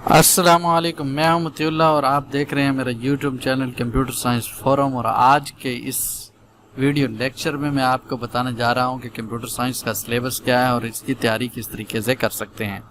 अस्सलामुअलैकुम, मैं हूं मतिउल्लाह और आप देख रहे हैं मेरा YouTube channel computer science forum. और आज के इस वीडियो लेक्चर में मैं आपको बताने जा रहा हूं कि कंप्यूटर साइंस का सिलेबस क्या है और इसकी तैयारी किस तरीके से कर सकते हैं।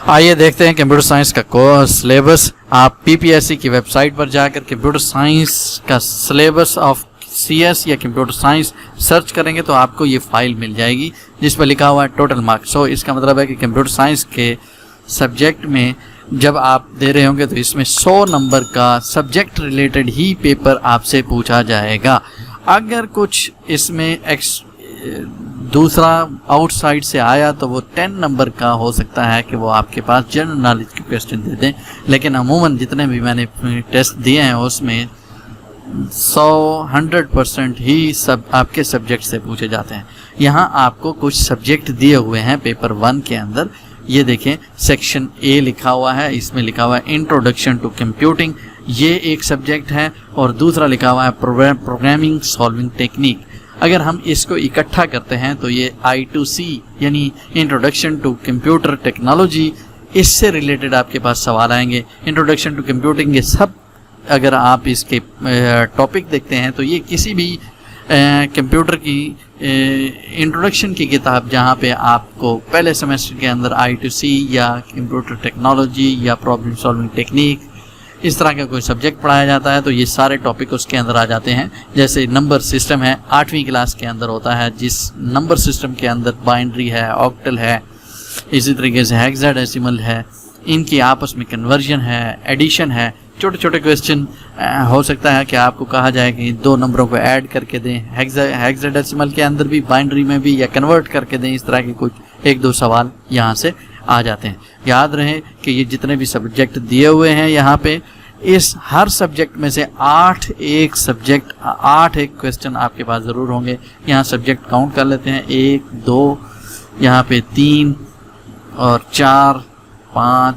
आइए देखते हैं कंप्यूटर साइंस का कोर्स सिलेबस। आप पीपीएससी की वेबसाइट पर जाकर कंप्यूटर साइंस का सिलेबस ऑफ सीएस या कंप्यूटर साइंस सर्च करेंगे तो आपको ये फाइल मिल जाएगी जिस पर लिखा हुआ है टोटल मार्क्स। सो इसका मतलब है कि कंप्यूटर साइंस के सब्जेक्ट में जब आप दे रहे होंगे तो इसमें 100 नंबर का सब्जेक्ट रिलेटेड ही पेपर आपसे पूछा जाएगा। अगर कुछ इसमें दूसरा आउटसाइड से आया तो वो 10 नंबर का हो सकता है कि वो आपके पास जनरल नॉलेज के क्वेश्चन दे दें, लेकिन अमूमन जितने भी मैंने टेस्ट दिए हैं उसमें 100% ही सब आपके सब्जेक्ट से पूछे जाते हैं। यहाँ आपको कुछ सब्जेक्ट दिए हुए हैं पेपर 1 के अंदर। ये देखें, सेक्शन ए लिखा हुआ है, इसमें लिखा हुआ है इंट्रोडक्शन टू कंप्यूटिंग, ये एक सब्जेक्ट है, और दूसरा लिखा हुआ है प्रोग्रामिंग सॉल्विंग टेक्निक। अगर हम इसको इकट्ठा करते हैं तो ये I2C यानी इंट्रोडक्शन टू कंप्यूटर टेक्नोलॉजी, इससे रिलेटेड आपके पास सवाल आएंगे। इंट्रोडक्शन टू कंप्यूटिंग, ये सब अगर आप इसके टॉपिक देखते हैं तो ये किसी भी कंप्यूटर की इंट्रोडक्शन की किताब जहाँ पे आपको पहले सेमेस्टर के अंदर I2C या कंप्यूटर टेक्नोलॉजी या प्रॉब्लम सॉल्विंग टेक्निक इस तरह का कोई सब्जेक्ट पढ़ाया जाता है तो ये सारे टॉपिक उसके अंदर आ जाते हैं। जैसे नंबर सिस्टम है, 8वीं क्लास के अंदर होता है, जिस नंबर सिस्टम के अंदर बाइनरी है, ऑक्टल है, इसी तरीके से हेक्साडेसिमल है, इनकी आपस में कन्वर्जन है, एडिशन है। छोटे छोटे क्वेश्चन हो सकता है कि आपको कहा जाए कि 2 नंबरों को ऐड करके दें, हेक्साडेसिमल के अंदर भी, बाइनरी में भी, या कन्वर्ट करके दें। इस तरह के कुछ 1-2 सवाल यहाँ से आ जाते हैं। याद रहे कि ये जितने भी सब्जेक्ट दिए हुए हैं यहाँ पे, इस हर सब्जेक्ट में से 8 एक क्वेश्चन आपके पास ज़रूर होंगे। यहाँ सब्जेक्ट काउंट कर लेते हैं, 1 2, यहाँ पे 3 और 4 5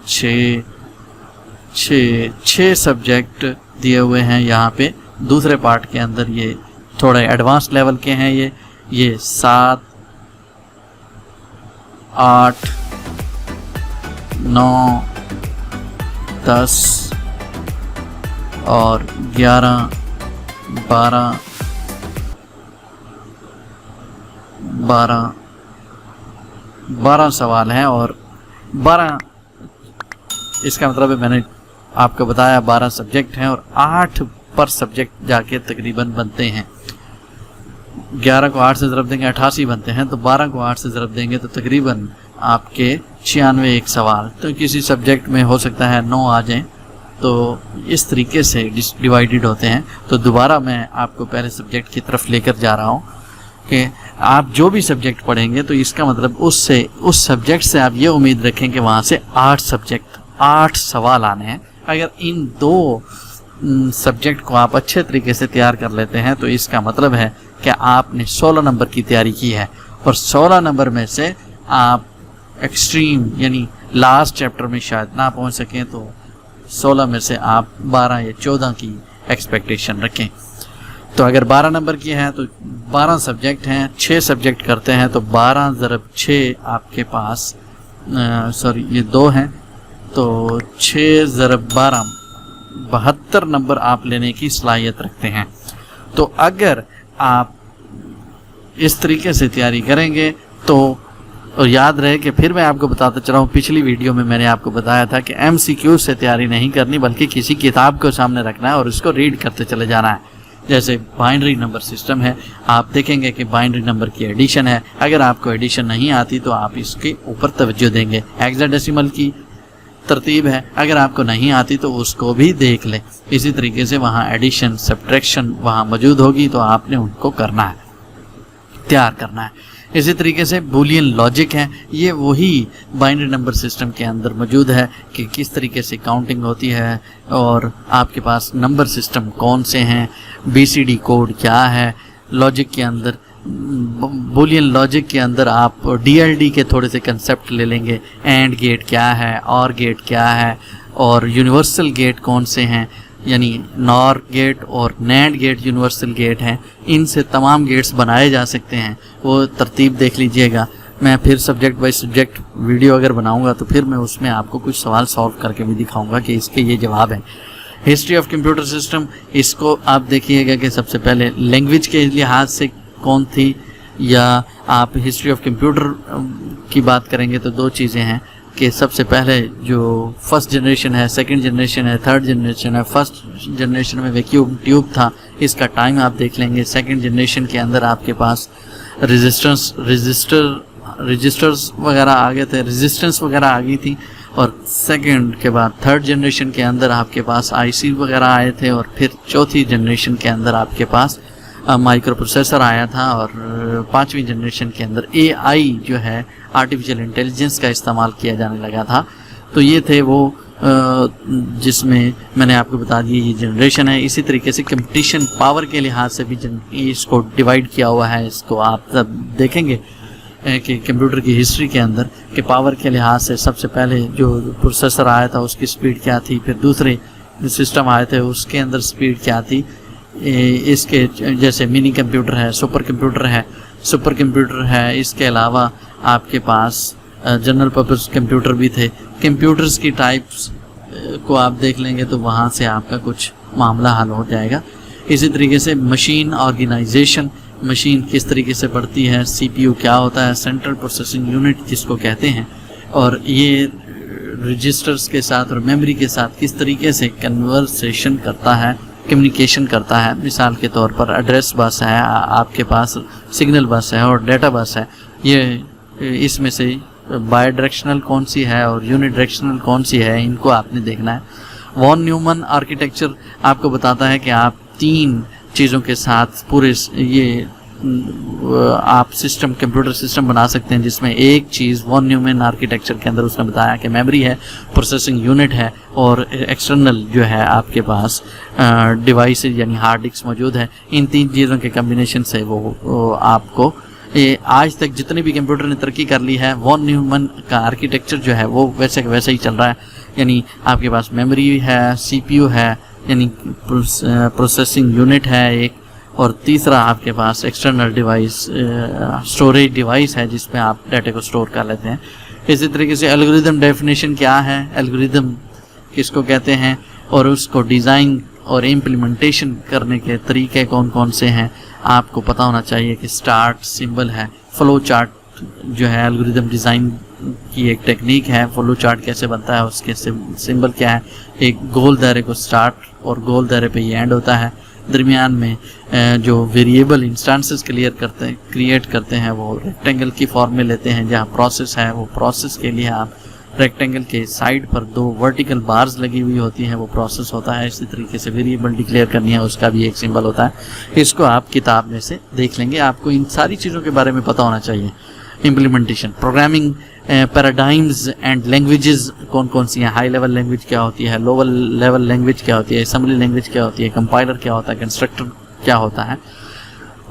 6 सब्जेक्ट दिए हुए हैं यहाँ पे। दूसरे पार्ट के अंदर ये थोड़े एडवांस लेवल के हैं। ये 7 8 9 10 और 11 12 सवाल हैं। और 12, इसका मतलब है मैंने आपको बताया 12 सब्जेक्ट हैं और 8 पर सब्जेक्ट जाके तकरीबन बनते हैं। 11 को 8 से ज़रब देंगे 88 बनते हैं, तो 12 को 8 से ज़रब देंगे तो तकरीबन आपके 96 एक सवाल। तो किसी सब्जेक्ट में हो सकता है 9 आ जाएं, तो इस तरीके से डिवाइडेड होते हैं। तो दोबारा मैं आपको पहले सब्जेक्ट की तरफ लेकर जा रहा हूँ कि आप जो भी सब्जेक्ट पढ़ेंगे तो इसका मतलब उस सब्जेक्ट से आप ये उम्मीद रखें कि वहाँ से 8 सवाल आने हैं। अगर इन 2 सब्जेक्ट को आप अच्छे तरीके से तैयार कर लेते हैं तो इसका मतलब है कि आपने 16 नंबर की तैयारी की है, और 16 नंबर में से आप एक्सट्रीम यानी लास्ट चैप्टर में शायद ना पहुँच सकें, तो 16 में से आप 12 या 14 की एक्सपेक्टेशन रखें। तो अगर 12 नंबर की है तो 12 सब्जेक्ट हैं, 6 सब्जेक्ट करते हैं तो 12 ज़रब 6 आपके पास, सॉरी ये 2 हैं, तो 6 ज़रब 12 72 नंबर आप लेने की सलाहियत रखते हैं। तो अगर आप इस तरीके से तैयारी करेंगे तो, और याद रहे कि फिर मैं आपको बताता चला हूँ, पिछली वीडियो में मैंने आपको बताया था कि MCQ से तैयारी नहीं करनी बल्कि किसी किताब को सामने रखना है और इसको रीड करते चले जाना है। जैसे बाइनरी नंबर सिस्टम है, आप देखेंगे कि बाइनरी नंबर की एडिशन है। अगर आपको एडिशन नहीं आती तो आप इसके ऊपर तवज्जो देंगे। हेक्साडेसिमल की तरतीब है, अगर आपको नहीं आती तो उसको भी देख लें। इसी तरीके से वहाँ एडिशन सब्ट्रैक्शन वहाँ मौजूद होगी तो आपने उनको करना है, तैयार करना है। इसी तरीके से बूलियन लॉजिक है, ये वही बाइनरी नंबर सिस्टम के अंदर मौजूद है कि किस तरीके से काउंटिंग होती है और आपके पास नंबर सिस्टम कौन से हैं, BCD कोड क्या है। लॉजिक के अंदर, बूलियन लॉजिक के अंदर आप DLD के थोड़े से कंसेप्ट ले लेंगे। एंड गेट क्या है, और गेट क्या है, और यूनिवर्सल गेट कौन से हैं, यानी नॉर गेट और नैंड गेट यूनिवर्सल गेट हैं। इनसे तमाम गेट्स बनाए जा सकते हैं, वो तरतीब देख लीजिएगा। मैं फिर सब्जेक्ट बाय सब्जेक्ट वीडियो अगर बनाऊंगा तो फिर मैं उसमें आपको कुछ सवाल सॉल्व करके भी दिखाऊंगा कि इसके ये जवाब हैं। हिस्ट्री ऑफ कंप्यूटर सिस्टम, इसको आप देखिएगा कि सबसे पहले लैंग्वेज के लिहाज से कौन थी, या आप हिस्ट्री ऑफ कंप्यूटर की बात करेंगे तो दो चीज़ें हैं कि सबसे पहले जो फर्स्ट जनरेशन है, सेकंड जनरेशन है, थर्ड जनरेशन है। फर्स्ट जनरेशन में वैक्यूम ट्यूब था, इसका टाइम आप देख लेंगे। सेकंड जनरेशन के अंदर आपके पास रजिस्टर्स वगैरह आ गए थे, रेजिस्टेंस वगैरह आ गई थी। और सेकंड के बाद थर्ड जनरेशन के अंदर आपके पास IC वगैरह आए थे। और फिर चौथी जनरेशन के अंदर आपके पास माइक्रो प्रोसेसर आया था। और पांचवी जनरेशन के अंदर AI जो है आर्टिफिशियल इंटेलिजेंस का इस्तेमाल किया जाने लगा था। तो ये थे वो जिसमें मैंने आपको बता दिया ये जनरेशन है। इसी तरीके से कंपटीशन पावर के लिहाज से भी इसको डिवाइड किया हुआ है। इसको आप सब देखेंगे कि कंप्यूटर की हिस्ट्री के अंदर कि पावर के लिहाज से सबसे पहले जो प्रोसेसर आया था उसकी स्पीड क्या थी, फिर दूसरे सिस्टम आए थे उसके अंदर स्पीड क्या थी। इसके जैसे मिनी कंप्यूटर है, सुपर कंप्यूटर है। इसके अलावा आपके पास जनरल पर्पस कंप्यूटर भी थे। कंप्यूटर्स की टाइप्स को आप देख लेंगे तो वहाँ से आपका कुछ मामला हल हो जाएगा। इसी तरीके से मशीन ऑर्गेनाइजेशन, मशीन किस तरीके से बढ़ती है, CPU क्या होता है, सेंट्रल प्रोसेसिंग यूनिट जिसको कहते हैं, और ये रजिस्टर्स के साथ और मेमोरी के साथ किस तरीके से कन्वर्सेशन करता है, कम्युनिकेशन करता है। मिसाल के तौर पर एड्रेस बस है, आपके पास सिग्नल बस है और डेटा बस है। ये इसमें से बाई डायरेक्शनल कौन सी है और यूनि डायरेक्शनल कौन सी है, इनको आपने देखना है। वॉन न्यूमन आर्किटेक्चर आपको बताता है कि आप 3 चीज़ों के साथ पूरे ये आप सिस्टम, कंप्यूटर सिस्टम बना सकते हैं, जिसमें एक चीज़ वॉन न्यूमन आर्किटेक्चर के अंदर उसने बताया कि मेमोरी है, प्रोसेसिंग यूनिट है और एक्सटर्नल जो है आपके पास डिवाइस यानी हार्ड डिस्क मौजूद है। इन 3 चीज़ों के कम्बिनेशन से वो आपको आज तक जितने भी कंप्यूटर ने तरक्की कर ली है, वॉन न्यूमन का आर्किटेक्चर जो है वो वैसे ही चल रहा है। यानी आपके पास मेमोरी है, CPU है, यानी प्रोसेसिंग यूनिट है एक, और तीसरा आपके पास एक्सटर्नल डिवाइस, स्टोरेज डिवाइस है जिसमें आप डाटा को स्टोर कर लेते हैं। इसी तरीके से एल्गोरिदम डेफिनेशन क्या है, एल्गोरिदम किसको कहते हैं, और उसको डिज़ाइन और इम्प्लीमेंटेशन करने के तरीके कौन कौन से हैं आपको पता होना चाहिए। कि स्टार्ट सिंबल है, फ्लो चार्ट जो है एल्गोरिदम डिज़ाइन की एक टेक्निक है। फ्लो चार्ट कैसे बनता है, उसके सिंबल क्या है। एक गोल दायरे को स्टार्ट और गोल दायरे पे ये एंड होता है। दरमियान में जो वेरिएबल इंस्टेंसेस क्रिएट करते हैं वो रेक्टेंगल की फॉर्म में लेते हैं। जहाँ प्रोसेस है वो प्रोसेस के लिए आप रेक्टेंगल के साइड पर 2 वर्टिकल बार्स लगी हुई होती हैं, वो प्रोसेस होता है। इसी तरीके से वेरिएबल डिक्लेयर करनी है, उसका भी एक सिंबल होता है। इसको आप किताब में से देख लेंगे। आपको इन सारी चीज़ों के बारे में पता होना चाहिए। Implementation, programming paradigms and languages कौन कौन सी हैं, हाई लेवल लैंग्वेज क्या होती है, लोअर लेवल लैंग्वेज क्या होती है, असेंबली लैंग्वेज क्या होती है, कंपाइलर क्या होता है, कंस्ट्रक्टर क्या होता है,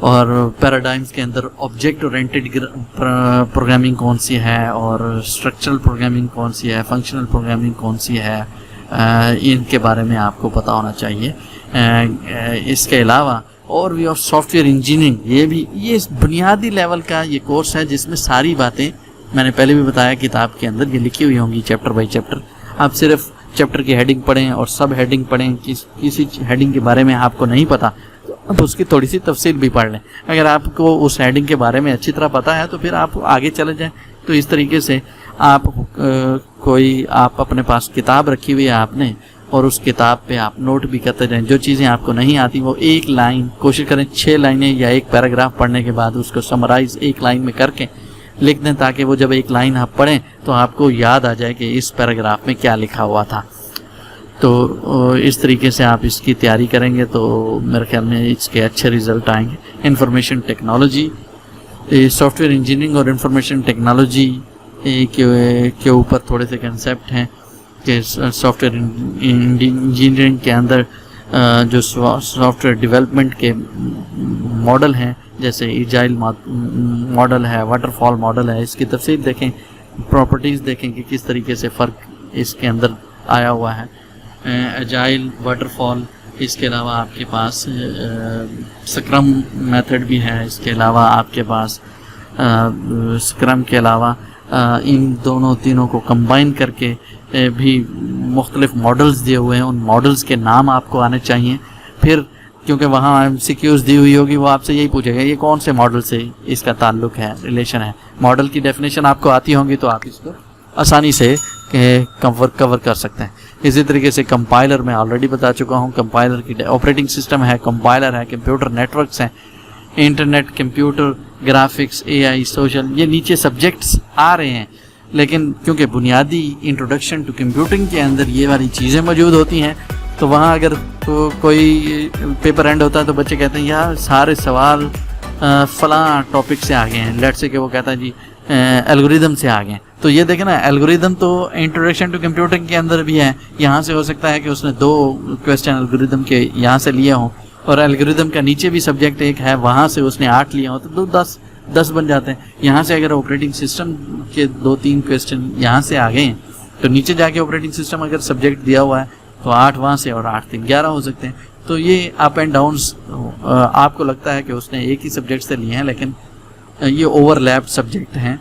और पैराडाइम्स के अंदर ऑब्जेक्ट ओरिएंटेड प्रोग्रामिंग कौन सी है, और स्ट्रक्चरल प्रोग्रामिंग कौन सी है, फंक्शनल प्रोग्रामिंग कौन सी है, इनके बारे में आपको पता होना चाहिए। इसके अलावा और भी, और सॉफ्टवेयर इंजीनियरिंग, ये बुनियादी लेवल का ये कोर्स है जिसमें सारी बातें मैंने पहले भी बताया किताब के अंदर ये लिखी हुई होंगी चैप्टर बाय चैप्टर। आप सिर्फ चैप्टर की हेडिंग पढ़ें और सब हेडिंग पढ़ें, किसी हेडिंग के बारे में आपको नहीं पता तो अब उसकी थोड़ी सी तफसील भी पढ़ लें। अगर आपको उस हेडिंग के बारे में अच्छी तरह पता है तो फिर आप आगे चले जाएं। तो इस तरीके से आप आप अपने पास किताब रखी हुई है आपने, और उस किताब पे आप नोट भी करते जाएं। जो चीज़ें आपको नहीं आती वो एक लाइन, कोशिश करें 6 लाइनें या एक पैराग्राफ पढ़ने के बाद उसको समराइज़ एक लाइन में करके लिख दें, ताकि वो जब एक लाइन आप पढ़ें तो आपको याद आ जाए कि इस पैराग्राफ में क्या लिखा हुआ था। तो इस तरीके से आप इसकी तैयारी करेंगे तो मेरे ख्याल में इसके अच्छे रिज़ल्ट आएंगे। इंफॉर्मेशन टेक्नोलॉजी सॉफ्टवेयर इंजीनियरिंग और इंफॉर्मेशन टेक्नोलॉजी के ऊपर थोड़े से कंसेप्ट हैं कि सॉफ्टवेयर इंजीनियरिंग के अंदर जो सॉफ्टवेयर डेवलपमेंट के मॉडल हैं, जैसे एजाइल मॉडल है, वाटरफॉल मॉडल है, इसकी तफसील देखें, प्रॉपर्टीज़ देखें कि किस तरीके से फ़र्क इसके अंदर आया हुआ है। एजाइल, वाटरफॉल, इसके अलावा आपके पास स्क्रम मेथड भी है, इसके अलावा आपके पास स्क्रम के अलावा इन दोनों तीनों को कंबाइन करके भी मुख्तलिफ मॉडल्स दिए हुए हैं। उन मॉडल्स के नाम आपको आने चाहिए। फिर क्योंकि वहाँ एमसीक्यूज़ दी हुई होगी, वो आपसे यही पूछेगा ये कौन से मॉडल से इसका ताल्लुक है, रिलेशन है। मॉडल की डेफिनेशन आपको आती होंगी तो आप इसको आसानी से कवर कर सकते हैं। इसी तरीके से कंपाइलर मैं ऑलरेडी बता चुका हूँ। कंपाइलर की ऑपरेटिंग सिस्टम है, कंपाइलर है, कंप्यूटर नेटवर्क्स हैं, internet, computer, graphics, AI, social, ये नीचे सब्जेक्ट्स आ रहे हैं। लेकिन क्योंकि बुनियादी इंट्रोडक्शन टू कंप्यूटिंग के अंदर ये वाली चीज़ें मौजूद होती हैं, तो वहाँ अगर तो कोई पेपर एंड होता है तो बच्चे कहते हैं यार सारे सवाल फ़लाँ टॉपिक से आ गए हैं। लेट्स से कि वो कहता है जी एल्गोरिदम से आ गए हैं। तो ये देखें ना, एल्गोरिदम तो इंट्रोडक्शन टू कंप्यूटिंग के अंदर भी है। यहाँ से हो सकता है कि उसने 2 क्वेश्चन एल्गोरिदम के यहाँ से लिए हों, और एल्गोरिदम का नीचे भी सब्जेक्ट एक है, वहाँ से उसने 8 लिए हों, तो 10 बन जाते हैं। यहाँ से अगर ऑपरेटिंग सिस्टम के 2-3 क्वेश्चन यहाँ से आ गए हैं, तो नीचे जाके ऑपरेटिंग सिस्टम अगर सब्जेक्ट दिया हुआ है तो 8 वहाँ से और 8 3 11 हो सकते हैं। तो ये अप एंड डाउन्स आपको लगता है कि उसने एक ही सब्जेक्ट से लिए हैं, लेकिन ये ओवरलैप सब्जेक्ट हैं।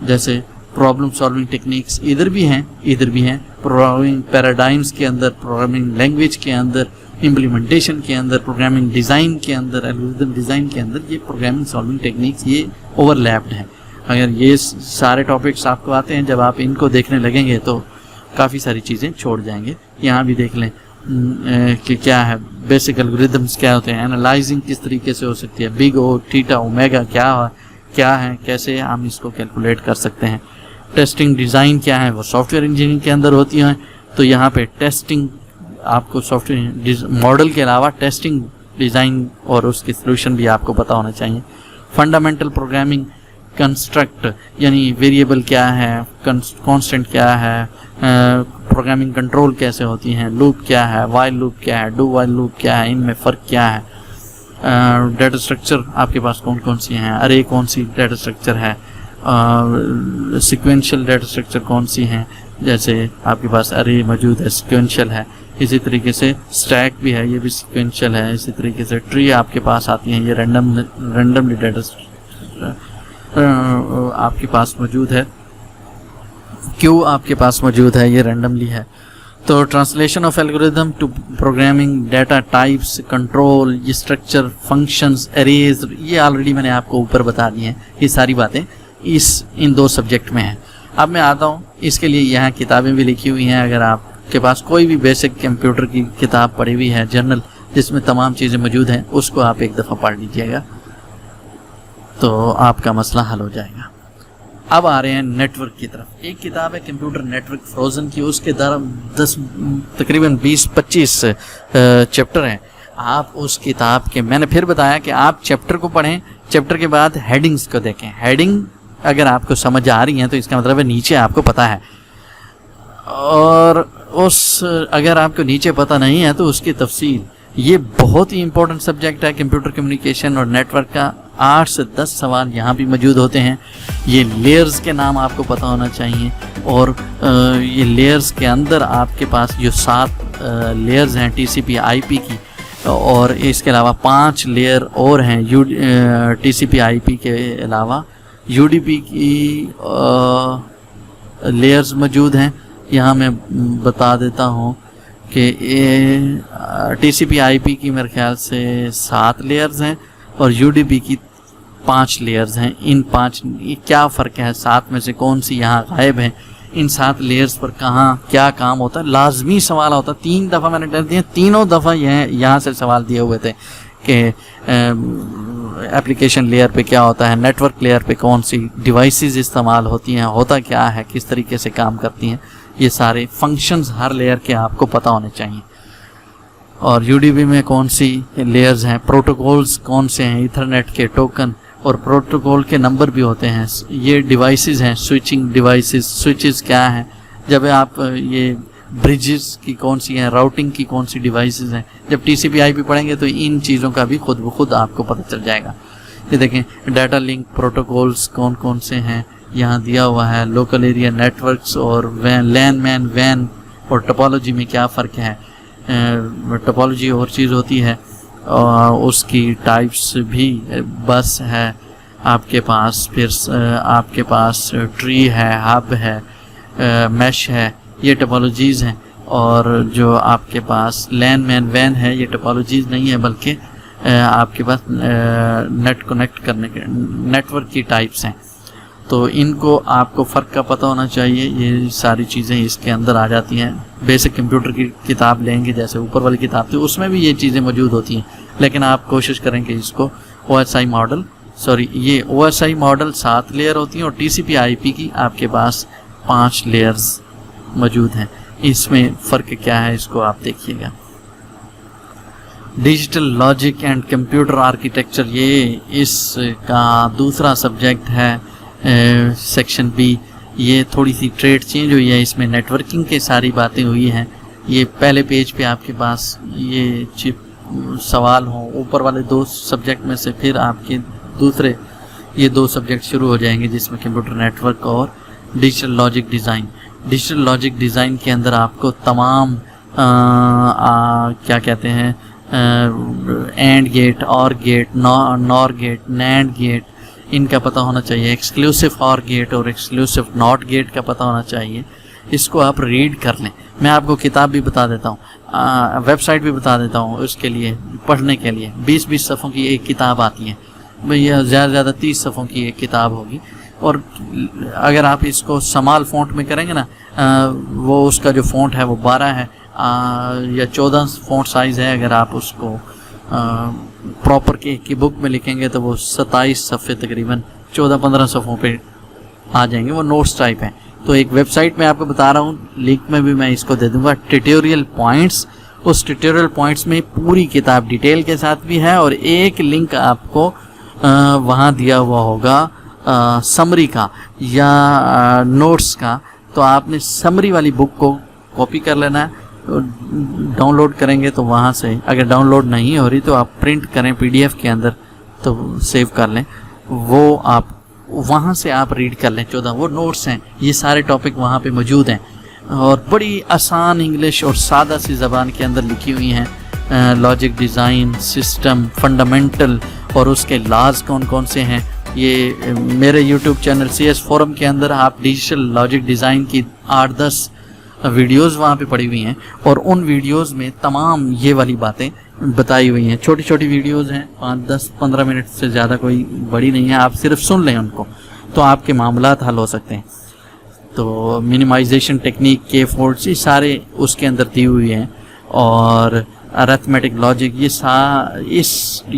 जैसे प्रॉब्लम सॉल्विंग टेक्निक्स इधर भी हैं, प्रोग्रामिंग पैराडाइम्स के अंदर, प्रोग्रामिंग लैंग्वेज के अंदर, इम्प्लीमेंटेशन के अंदर, प्रोग्रामिंग डिज़ाइन के अंदर, एल्गोरिथम डिज़ाइन के अंदर, ये प्रोग्रामिंग सॉल्विंग टेक्निक्स ये ओवरलैप्ड हैं। अगर ये सारे टॉपिक्स आपको आते हैं, जब आप इनको देखने लगेंगे तो काफ़ी सारी चीज़ें छोड़ जाएंगे। यहाँ भी देख लें कि क्या है, बेसिक एल्गोरिथम्स क्या होते हैं, एनालाइजिंग किस तरीके से हो सकती है, बिग ओ, थीटा, ओमेगा क्या है, कैसे हम इसको कैलकुलेट कर सकते हैं, टेस्टिंग डिज़ाइन क्या है, वो सॉफ्टवेयर इंजीनियरिंग के अंदर होती हैं। तो यहाँ पे टेस्टिंग आपको सॉफ्टवेयर मॉडल के अलावा टेस्टिंग डिज़ाइन और उसके सॉल्यूशन भी आपको पता होना चाहिए। फंडामेंटल प्रोग्रामिंग, कंस्ट्रक्ट यानी वेरिएबल क्या है, कांस्टेंट क्या है, प्रोग्रामिंग कंट्रोल कैसे होती हैं, लूप क्या है, वाइल लूप क्या है, डू वाइल लूप क्या है, इनमें फ़र्क क्या है, डाटा स्ट्रक्चर आपके पास कौन कौन सी हैं, अरे कौन सी डाटा स्ट्रक्चर है, सीक्वेंशियल डाटा स्ट्रक्चर कौन सी हैं, जैसे आपके पास अरे मौजूद है, सीक्वेंशियल है। इसी तरीके से स्टैक भी है, ये भी सीक्वेंशियल है। इसी तरीके से ट्री आपके पास आती हैं, ये रैंडमली डाटा आपके पास मौजूद है। क्यू आपके पास मौजूद है, ये रैंडमली है। तो translation of algorithm to programming, data types, control, ये स्ट्रक्चर, फंक्शंस, एरेज, ये ऑलरेडी मैंने आपको ऊपर बता दी हैं। ये सारी बातें इन 2 सब्जेक्ट में हैं। अब मैं आता हूँ, इसके लिए यहाँ किताबें भी लिखी हुई हैं। अगर आपके पास कोई भी बेसिक कंप्यूटर की किताब पढ़ी हुई है, जर्नल जिसमें तमाम चीज़ें मौजूद हैं, उसको आप एक दफ़ा पढ़ लीजिएगा तो आपका मसला हल हो जाएगा। अब आ रहे हैं नेटवर्क की तरफ। एक किताब है कंप्यूटर नेटवर्क फ्रोजन की, उसके तकरीबन 20-25 चैप्टर हैं। आप उस किताब के, मैंने फिर बताया कि आप चैप्टर को पढ़ें, चैप्टर के बाद हेडिंग्स को देखें। हेडिंग अगर आपको समझ आ रही है तो इसका मतलब है नीचे आपको पता है, और अगर आपको नीचे पता नहीं है तो उसकी तफसील। ये बहुत ही इंपॉर्टेंट सब्जेक्ट है कंप्यूटर कम्युनिकेशन और नेटवर्क का। 8 से 10 सवाल यहाँ भी मौजूद होते हैं। ये लेयर्स के नाम आपको पता होना चाहिए, और ये लेयर्स के अंदर आपके पास जो 7 लेयर्स हैं TCP IP की, और इसके अलावा 5 लेयर और हैं TCP IP के अलावा UDP की लेयर्स मौजूद हैं। यहाँ मैं बता देता हूँ कि TCP IP की मेरे ख्याल से 7 लेयर्स हैं और UDP की 5 लेयर्स हैं। इन 5 क्या फ़र्क है, 7 में से कौन सी यहाँ गायब है, इन 7 लेयर्स पर कहाँ क्या काम होता है, लाजमी सवाल होता है। 3 दफ़ा मैंने कर दिया, तीनों दफ़ा यहाँ से सवाल दिए हुए थे कि एप्लीकेशन लेयर पे क्या होता है, नेटवर्क लेयर पे कौन सी डिवाइसेस इस्तेमाल होती हैं, होता क्या है, किस तरीके से काम करती हैं। ये सारे फंक्शंस हर लेयर के आपको पता होने चाहिए। और UDP में कौन सी लेयर्स हैं, प्रोटोकॉल्स कौन से हैं, ईथरनेट के टोकन और प्रोटोकॉल के नंबर भी होते हैं। ये डिवाइसेस हैं, स्विचिंग डिवाइसेस, स्विचेस क्या हैं, जब आप ये ब्रिजेस की कौन सी हैं, राउटिंग की कौन सी डिवाइसेस हैं, जब TCP/IP पढ़ेंगे तो इन चीज़ों का भी खुद ब खुद आपको पता चल जाएगा। ये देखें डाटा लिंक प्रोटोकॉल्स कौन कौन से हैं यहाँ दिया हुआ है, लोकल एरिया नेटवर्क्स और लैन मैन वैन और टोपोलॉजी में क्या फ़र्क है। टोपोलॉजी और चीज़ होती है, उसकी टाइप्स भी बस है आपके पास, फिर आपके पास ट्री है, हब है, मैश है, ये टोपोलॉजीज़ हैं। और जो आपके पास लैन मैन वैन है ये टोपोलॉजीज़ नहीं है बल्कि आपके पास नेट कनेक्ट करने के नेटवर्क की टाइप्स हैं। तो इनको आपको फ़र्क का पता होना चाहिए। ये सारी चीज़ें इसके अंदर आ जाती हैं। बेसिक कंप्यूटर की किताब लेंगे जैसे ऊपर वाली किताब थी उसमें भी ये चीज़ें मौजूद होती हैं, लेकिन आप कोशिश करें कि इसको OSI मॉडल ये OSI मॉडल 7 लेयर होती हैं और TCP/IP की आपके पास 5 लेयर्स मौजूद हैं। इसमें फ़र्क क्या है इसको आप देखिएगा। Digital logic and computer architecture ये इसका दूसरा सब्जेक्ट है, सेक्शन B। ये थोड़ी सी ट्रेड चेंज हुई है, इसमें नेटवर्किंग के सारी बातें हुई हैं। ये पहले पेज पे आपके पास ये चिप सवाल हों, ऊपर वाले 2 सब्जेक्ट में से फिर आपके दूसरे ये 2 सब्जेक्ट शुरू हो जाएंगे जिसमें कंप्यूटर नेटवर्क और digital logic design. Digital logic design के अंदर आपको तमाम क्या कहते हैं AND gate, OR gate, NOR gate, NAND gate, इनका पता होना चाहिए। एक्सक्लूसिव और गेट और एक्सक्लूसिव नॉट गेट का पता होना चाहिए। इसको आप रीड कर लें। मैं आपको किताब भी बता देता हूँ, वेबसाइट भी बता देता हूँ उसके लिए पढ़ने के लिए। 20-20 सफ़ों की एक किताब आती है, भैया ज़्यादा से ज़्यादा 30 सफ़ों की एक किताब होगी। और अगर आप इसको समाल फ़ॉन्ट में करेंगे ना, वो उसका जो फ़ॉन्ट है वो 12 है या 14 फ़ॉन्ट साइज़ है। अगर आप उसको प्रॉपर की बुक में लिखेंगे तो वो 27 सफ़े तकरीबन 14-15 सफ़ों पे आ जाएंगे, वो नोट्स टाइप हैं। तो एक वेबसाइट में आपको बता रहा हूँ, लिंक में भी मैं इसको दे दूँगा, ट्यूटोरियल पॉइंट्स। उस ट्यूटोरियल पॉइंट्स में पूरी किताब डिटेल के साथ भी है और एक लिंक आपको वहाँ दिया हुआ होगा समरी का या नोट्स का। तो आपने समरी वाली बुक को कॉपी कर लेना है, डाउनलोड करेंगे तो वहाँ से, अगर डाउनलोड नहीं हो रही तो आप प्रिंट करें PDF के अंदर तो सेव कर लें, वो आप वहाँ से आप रीड कर लें। 14 वो नोट्स हैं, ये सारे टॉपिक वहाँ पे मौजूद हैं और बड़ी आसान इंग्लिश और सादा सी ज़बान के अंदर लिखी हुई हैं। लॉजिक डिज़ाइन, सिस्टम, फंडामेंटल और उसके लाज कौन कौन से हैं। ये मेरे YouTube चैनल CS फोरम के अंदर आप डिजिटल लॉजिक डिज़ाइन की 8-10 वीडियोस वहाँ पे पड़ी हुई हैं और उन वीडियोस में तमाम ये वाली बातें बताई हुई हैं। छोटी छोटी वीडियोस हैं, 5-10-15 मिनट से ज़्यादा कोई बड़ी नहीं है। आप सिर्फ सुन लें उनको तो आपके मामलात हल हो सकते हैं। तो मिनिमाइजेशन टेक्निक के फोर्ड्स ये सारे उसके अंदर दी हुई हैं और अरिथमेटिक लॉजिक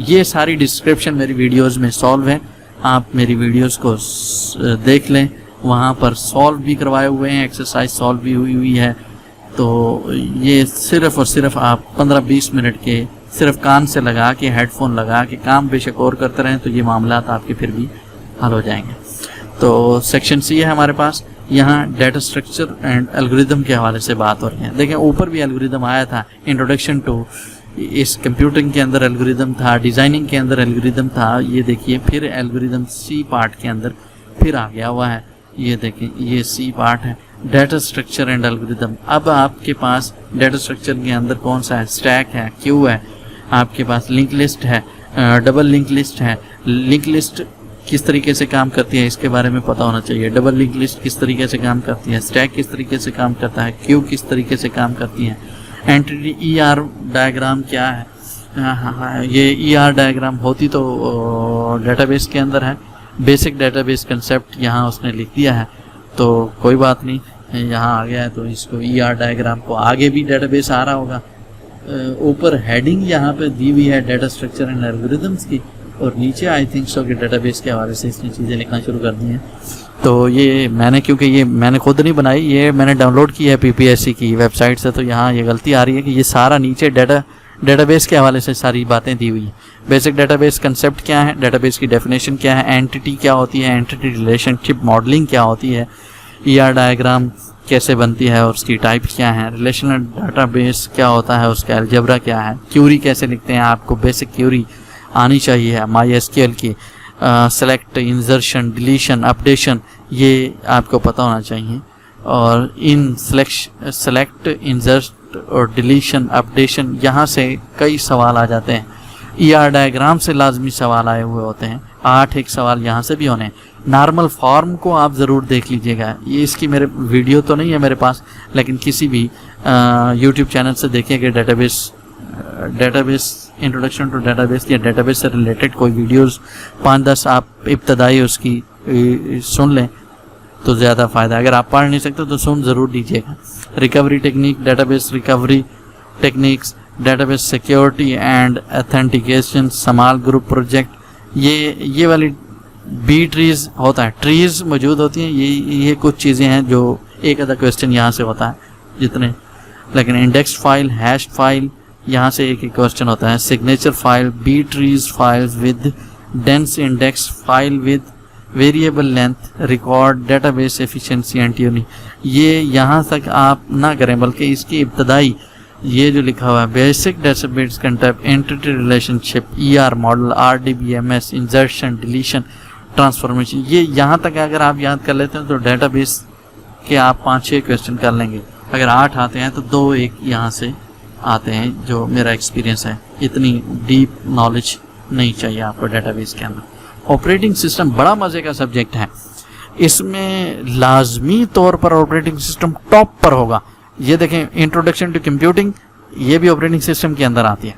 ये सारी डिस्क्रिप्शन मेरी वीडियोस में सॉल्व है। आप मेरी वीडियोस को देख लें, वहाँ पर सॉल्व भी करवाए हुए हैं, एक्सरसाइज सॉल्व भी हुई है। तो ये सिर्फ़ और सिर्फ आप 15-20 मिनट के सिर्फ कान से लगा के, हेडफोन लगा के काम बेशक और करते रहें तो ये मामलात आपके फिर भी हल हो जाएंगे। तो सेक्शन C है हमारे पास, यहाँ डाटा स्ट्रक्चर एंड एल्गोरिदम के हवाले से बात हो रही है। देखें ऊपर भी एल्गोरिदम आया था, इंट्रोडक्शन टू इस कंप्यूटिंग के अंदर एल्गोरिदम था, डिज़ाइनिंग के अंदर एल्गोरिदम था। ये देखिए फिर एल्गोरिदम C पार्ट के अंदर फिर आ गया हुआ है। ये देखें ये C पार्ट है, डाटा स्ट्रक्चर एंड एल्गोरिदम। अब आपके पास डाटा स्ट्रक्चर के अंदर कौन सा है, स्टैक है, क्यू है, आपके पास लिंक लिस्ट है, डबल लिंक लिस्ट है। लिंक लिस्ट किस तरीके से काम करती है इसके बारे में पता होना चाहिए। डबल लिंक लिस्ट किस तरीके से काम करती है, स्टैक किस तरीके से काम करता है, क्यू किस तरीके से काम करती है, एंटिटी ER डायग्राम क्या है। ये ER डायग्राम होती तो डेटाबेस के अंदर है, बेसिक डेटाबेस कंसेप्ट यहाँ उसने लिख दिया है तो कोई बात नहीं, यहाँ आ गया है तो इसको ER डायग्राम को आगे भी डेटाबेस आ रहा होगा। ऊपर हेडिंग यहाँ पे दी हुई है डाटा स्ट्रक्चर एंड एल्गोरिदम्स की और नीचे आई थिंक सो कि डेटाबेस के हवाले से इसने चीज़ें लिखना शुरू कर दी हैं। तो ये मैंने, क्योंकि ये मैंने खुद नहीं बनाई, ये मैंने डाउनलोड की है PPSC की वेबसाइट से, तो यहाँ ये गलती आ रही है कि ये सारा नीचे डेटाबेस के हवाले से सारी बातें दी हुई हैं। बेसिक डेटाबेस कंसेप्ट क्या है, डेटाबेस की डेफिनेशन क्या है, एंटिटी क्या होती है, एंटिटी रिलेशनशिप मॉडलिंग क्या होती है, ER डायग्राम कैसे बनती है और उसकी टाइप्स क्या हैं, रिलेशनल डेटाबेस क्या होता है, उसका अलजेब्रा क्या है, क्यूरी कैसे लिखते हैं, आपको बेसिक क्यूरी आनी चाहिए MySQL की, सेलेक्ट, इंसर्शन, डिलीशन, अपडेशन, ये आपको पता होना चाहिए। और इन सेलेक्ट, इंसर्ट और डिलीशन, अपडेशन, यहाँ से कई सवाल आ जाते हैं। ER डायग्राम से लाजमी सवाल आए हुए होते हैं, 8 एक सवाल यहाँ से भी होने हैं। नॉर्मल फॉर्म को आप ज़रूर देख लीजिएगा, ये इसकी मेरे वीडियो तो नहीं है मेरे पास, लेकिन किसी भी यूट्यूब चैनल से देखिए कि डेटाबेस इंट्रोडक्शन टू डेटाबेस या डेटाबेस से रिलेटेड कोई वीडियोस 5-10 आप इब्तदाई उसकी सुन लें तो ज़्यादा फ़ायदा। अगर आप पढ़ नहीं सकते तो सुन ज़रूर लीजिएगा। Recovery technique, database recovery techniques, database security and authentication, समाल ग्रुप प्रोजेक्ट, ये वाली बी ट्रीज़ होता है, ट्रीज़ मौजूद होती हैं, ये कुछ चीज़ें हैं जो एक आधा क्वेश्चन यहाँ से होता है जितने, लेकिन इंडेक्स फाइल, हैश फाइल, यहाँ से एक क्वेश्चन होता है। Signature file, B trees files with dense index, file with variable length, record, database efficiency and tuning, ये यहाँ तक आप ना करें, बल्कि इसकी इब्तदाई ये जो लिखा हुआ है basic database concept, entity relationship, ER model, RDBMS, insertion, deletion, transformation, ये यहाँ तक अगर आप याद कर लेते हैं तो डेटाबेस के आप 5-6 क्वेश्चन कर लेंगे। अगर 8 आते हैं तो 2-1 यहाँ से आते हैं, जो मेरा एक्सपीरियंस है। इतनी डीप नॉलेज नहीं चाहिए आपको डेटाबेस के अंदर। ऑपरेटिंग सिस्टम बड़ा मज़े का सब्जेक्ट है, इसमें लाजमी तौर पर ऑपरेटिंग सिस्टम टॉप पर होगा। ये देखें, इंट्रोडक्शन टू कंप्यूटिंग, ये भी ऑपरेटिंग सिस्टम के अंदर आती है,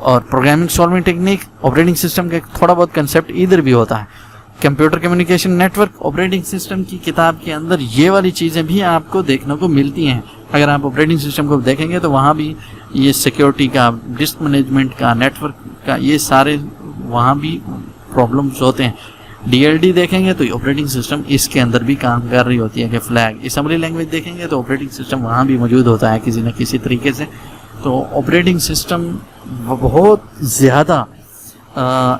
और programming solving technique operating system का थोड़ा बहुत कंसेप्ट इधर भी होता है। Computer communication network operating system की किताब के अंदर ये वाली चीज़ें भी आपको देखने को मिलती हैं। अगर आप ऑपरेटिंग सिस्टम को देखेंगे तो वहाँ भी ये सिक्योरिटी का, डिस्क मैनेजमेंट का, नेटवर्क का, ये सारे वहाँ भी प्रॉब्लम्स होते हैं। DLD देखेंगे तो ऑपरेटिंग सिस्टम इसके अंदर भी काम कर रही होती है कि फ्लैग। असम्बली लैंग्वेज देखेंगे तो ऑपरेटिंग सिस्टम वहाँ भी मौजूद होता है किसी न किसी तरीके से। तो ऑपरेटिंग सिस्टम बहुत ज़्यादा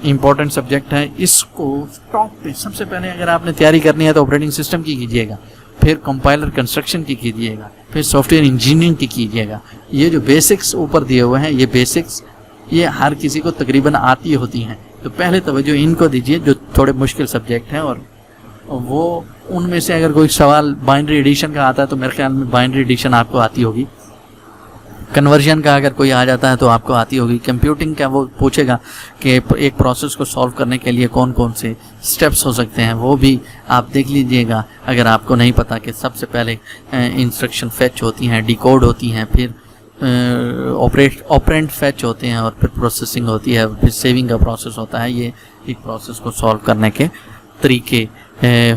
इम्पॉर्टेंट सब्जेक्ट है। इसको टॉप पे सबसे पहले अगर आपने तैयारी करनी है तो ऑपरेटिंग सिस्टम की कीजिएगा, फिर कंपाइलर कंस्ट्रक्शन की कीजिएगा, फिर सॉफ्टवेयर इंजीनियरिंग की कीजिएगा। ये जो बेसिक्स ऊपर दिए हुए हैं, ये बेसिक्स ये हर किसी को तकरीबन आती होती हैं, तो पहले तवज्जो इनको दीजिए जो थोड़े मुश्किल सब्जेक्ट हैं। और वो उनमें से अगर कोई सवाल बाइनरी एडिशन का आता है तो मेरे ख्याल में बाइनरी एडिशन आपको आती होगी। कन्वर्जन का अगर कोई आ जाता है तो आपको आती होगी। कंप्यूटिंग का वो पूछेगा कि एक प्रोसेस को सॉल्व करने के लिए कौन कौन से स्टेप्स हो सकते हैं, वो भी आप देख लीजिएगा। अगर आपको नहीं पता कि सबसे पहले इंस्ट्रक्शन फेच होती हैं, डिकोड होती हैं, फिर ऑपरेंड फेच होते हैं, और फिर प्रोसेसिंग होती है, फिर सेविंग का प्रोसेस होता है। ये एक प्रोसेस को सॉल्व करने के तरीके